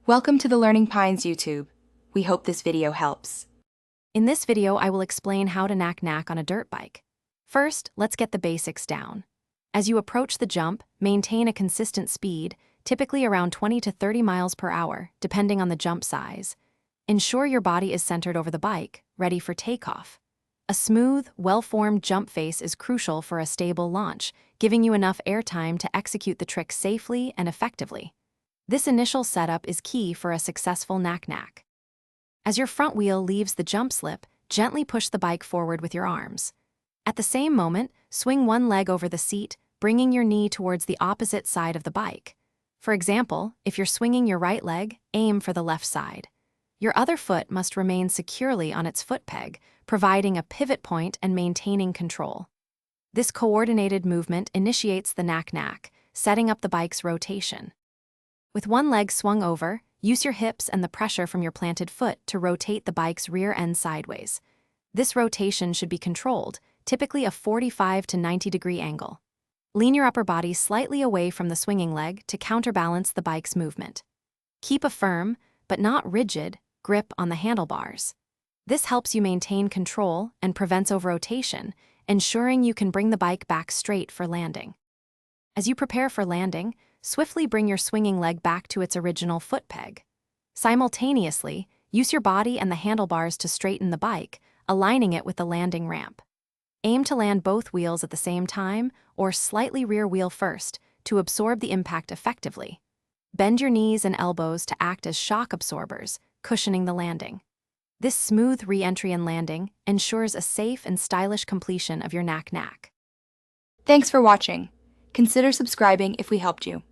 Welcome to the Learning Pines YouTube. We hope this video helps. In this video, I will explain how to nac nac on a dirt bike. First, let's get the basics down. As you approach the jump, maintain a consistent speed, typically around 20 to 30 miles per hour, depending on the jump size. Ensure your body is centered over the bike, ready for takeoff. A smooth, well-formed jump face is crucial for a stable launch, giving you enough airtime to execute the trick safely and effectively. This initial setup is key for a successful nac nac. As your front wheel leaves the jump slip, gently push the bike forward with your arms. At the same moment, swing one leg over the seat, bringing your knee towards the opposite side of the bike. For example, if you're swinging your right leg, aim for the left side. Your other foot must remain securely on its foot peg, providing a pivot point and maintaining control. This coordinated movement initiates the nac nac, setting up the bike's rotation. With one leg swung over, use your hips and the pressure from your planted foot to rotate the bike's rear end sideways. This rotation should be controlled, typically a 45 to 90 degree angle. Lean your upper body slightly away from the swinging leg to counterbalance the bike's movement. Keep a firm, but not rigid, grip on the handlebars. This helps you maintain control and prevents over-rotation, ensuring you can bring the bike back straight for landing. As you prepare for landing, swiftly bring your swinging leg back to its original foot peg. Simultaneously, use your body and the handlebars to straighten the bike, aligning it with the landing ramp. Aim to land both wheels at the same time or slightly rear wheel first to absorb the impact effectively. Bend your knees and elbows to act as shock absorbers, cushioning the landing. This smooth re-entry and landing ensures a safe and stylish completion of your nac nac. Thanks for watching. Consider subscribing if we helped you.